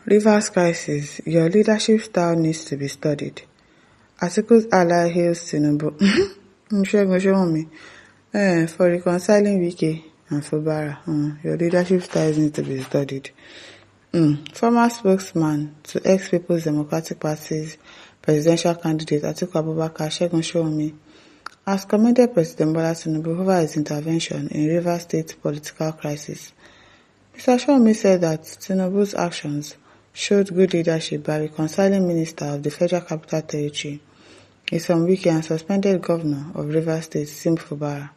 Rivers crisis: Your leadership style needs to be studied. Article's ally hails Tinubu Sowunmi for reconciling Wike and Fubara. Your leadership styles need to be studied. Former spokesman to ex-People's Democratic Party's presidential candidate Atiku Abubakar Sowunmi has commended President Bola Tinubu over his intervention in Rivers State political crisis. Mr. Sowunmi said that Tinubu's actions showed good leadership by reconciling Minister of the Federal Capital Territory, Sowunmi, and suspended Governor of Rivers State, Sim Fubara.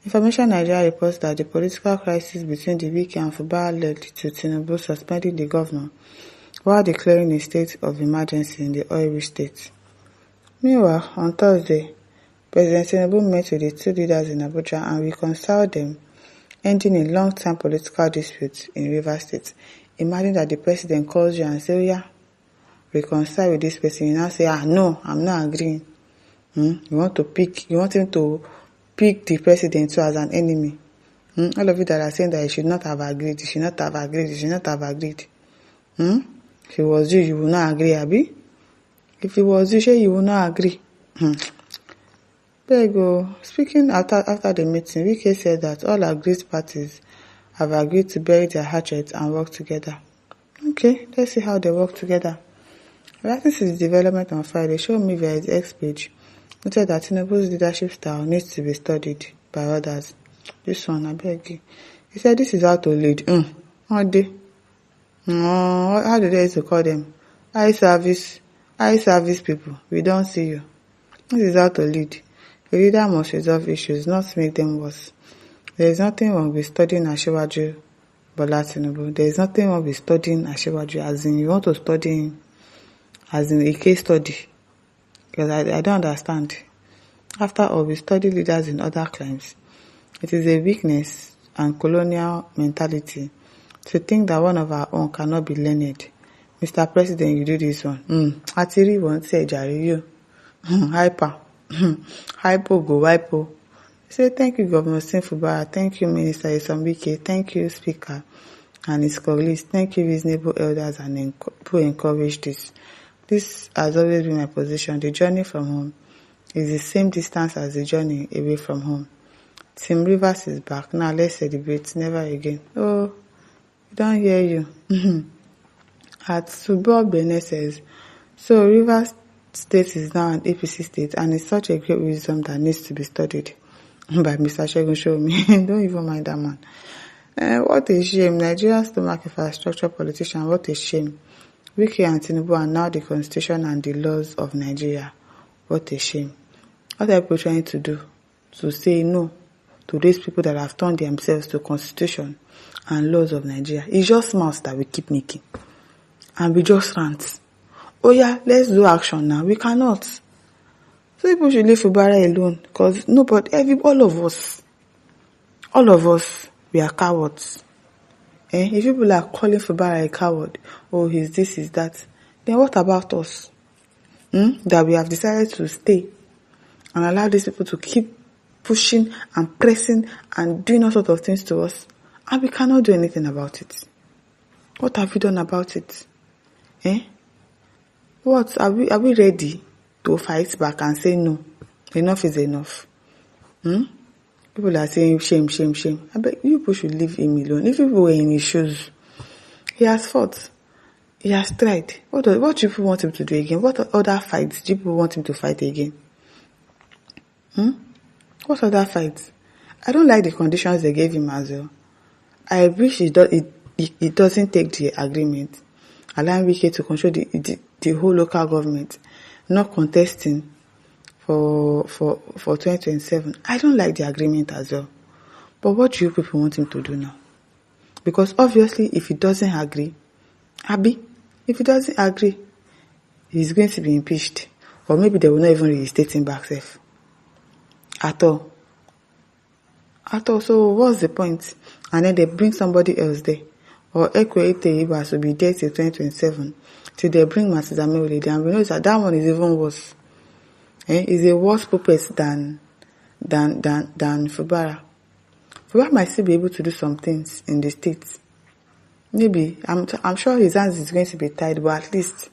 Information Nigeria reports that the political crisis between the Wike and Fubara led to Tinubu suspending the governor while declaring a state of emergency in the oil-rich state. Meanwhile, on Thursday, President Tinubu met with the two leaders in Abuja and reconciled them, ending a long-term political dispute in Rivers State. Imagine that the president calls you and says, "Oh yeah, reconcile with this person." You now say, no, I'm not agreeing. You want him to pick the president too as an enemy. All of you that are saying that he should not have agreed, he should not have agreed, he should not have agreed. If it was you will not agree, Abi? If it was you will not agree. There you go. Speaking after the meeting, Wike said that all agreed parties have agreed to bury their hatchets and work together. Okay, let's see how they work together. Writing to the development on Friday, Sowunmi via his X page noted that Tinubu's leadership style needs to be studied by others. This one, I beg you. He said this is how to lead. How do they used to call them? Eye service people. We don't see you. This is how to lead. A leader must resolve issues, not make them worse. There is nothing wrong with studying Asiwaju Bola Tinubu. There is nothing wrong with studying Asiwaju, as in you want to study him, as in a case study. Because I don't understand. After all, we study leaders in other climes. It is a weakness and colonial mentality to think that one of our own cannot be learned. Mr. President, you do this one. Atiri won't say Jari you. Hyper. Hypo go hypo. Say thank you, Governor Sim Fubara. Thank you, Minister Sowunmi. Thank you, Speaker and his colleagues. Thank you, reasonable elders and who encourage this. This has always been my position. The journey from home is the same distance as the journey away from home. Team Rivers is back. Now let's celebrate. Never again. Oh, we don't hear you. At Subo Bene says, so Rivers State is now an APC state and it's such a great wisdom that needs to be studied by Mr. Sowunmi. Don't even mind that man. What a shame. Nigeria's stomach infrastructure politician, what a shame. Wike and Tinubu are now the constitution and the laws of Nigeria. What a shame. What are people trying to do? To say no to these people that have turned themselves to constitution and laws of Nigeria. It's just mouths that we keep making. And we just rant. Oh yeah, let's do action now. We cannot. So people should leave Fubara alone. Because all of us, we are cowards. If people are calling Fubara a coward, oh, he's this, he's that, then what about us? That we have decided to stay and allow these people to keep pushing and pressing and doing all sorts of things to us, and we cannot do anything about it. What have we done about it? What are we ready to fight back and say no? Enough is enough. People are saying shame. I bet you people should leave him alone. If people were in his shoes, he has fought. He has tried. What do people want him to do again? What other fights do people want him to fight again? What other fights? I don't like the conditions they gave him as well. I wish it doesn't take the agreement, allowing Wike to control the whole local government, not contesting for 2027. I don't like the agreement as well. But what do you people want him to do now? Because obviously, if he doesn't agree, he's going to be impeached. Or maybe they will not even reinstate him back safe. At all. So what's the point? And then they bring somebody else there. Or Ekwe Ibas will be there till 2027. Till they bring Matizame there. And we know that one is even worse. Is a worse puppet than Fubara. Fubara might still be able to do some things in the states. maybe, I'm sure his hands is going to be tied, but at least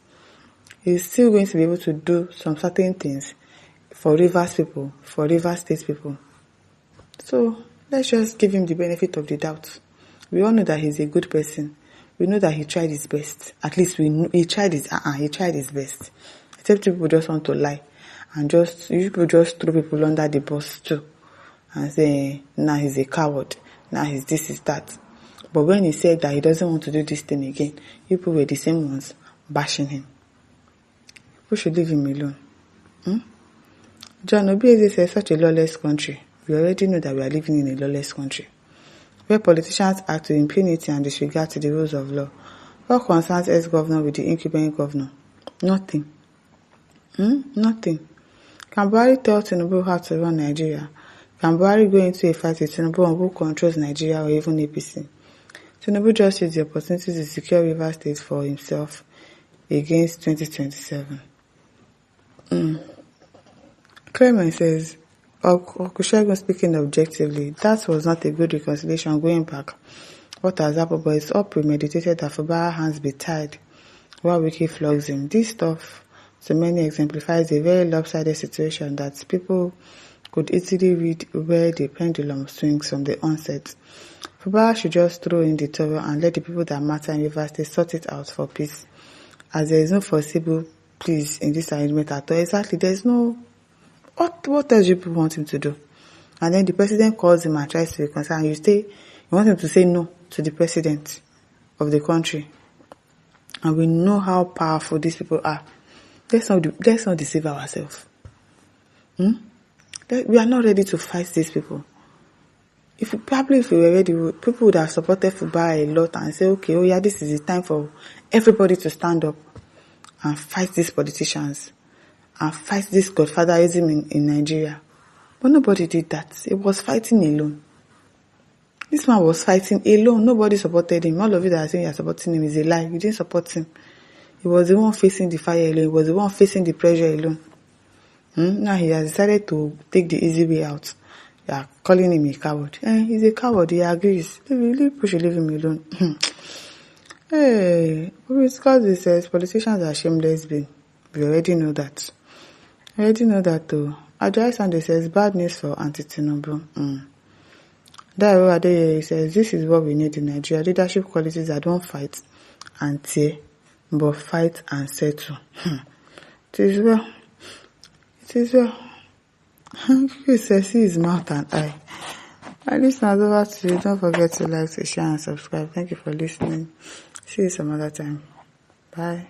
he's still going to be able to do some certain things for Rivers people, for Rivers State people. So let's just give him the benefit of the doubt. We all know that he's a good person. We know that he tried his best. At least we know he tried his best. Except people just want to lie and people just throw people under the bus too and say, now he's a coward. Now he's this, is that. But when he said that he doesn't want to do this thing again, people were the same ones bashing him. People should leave him alone. John Obieze says such a lawless country. We already know that we are living in a lawless country, where politicians act with impunity and disregard to the rules of law. What concerns ex-governor with the incumbent governor? Nothing. Nothing. Can Buhari tell Tinubu how to run Nigeria? Can Buhari go into a fight with Tinubu on who controls Nigeria or even APC? Tinubu just used the opportunity to secure Rivers State for himself against 2027. Clement says, Okushegun speaking objectively, that was not a good reconciliation going back. What has happened, but it's all premeditated that Fubara hands be tied while Wiki flogs him. This stuff, to many, exemplifies a very lopsided situation that people could easily read where the pendulum swings from the onset. Fubara should just throw in the towel and let the people that matter in Rivers State sort it out for peace, as there is no foreseeable peace in this arrangement at all. Exactly, there's no... What else do people want him to do? And then the president calls him and tries to reconcile, and you want him to say no to the president of the country. And we know how powerful these people are. Let's not deceive ourselves. We are not ready to fight these people. If we were ready, people would have supported Fubara a lot and say, okay, oh yeah, this is the time for everybody to stand up and fight these politicians and fight this godfatherism in Nigeria. But nobody did that. He was fighting alone. This man was fighting alone. Nobody supported him. All of you that are saying you are supporting him is a lie. You didn't support him. He was the one facing the fire alone. He was the one facing the pressure alone. Now he has decided to take the easy way out. You are calling him a coward. He's a coward. He agrees. People should leave him alone. Hey, because he says politicians are shameless beings. We already know that. Though. Ajayi Sunday says bad news for anti-Tinubu. Dairo Adeyeye says this is what we need in Nigeria. Leadership qualities that don't fight and tear, but fight and settle. It is well. He says see his mouth and eye. And listeners, over to you. Don't forget to like, to share and subscribe. Thank you for listening. See you some other time. Bye.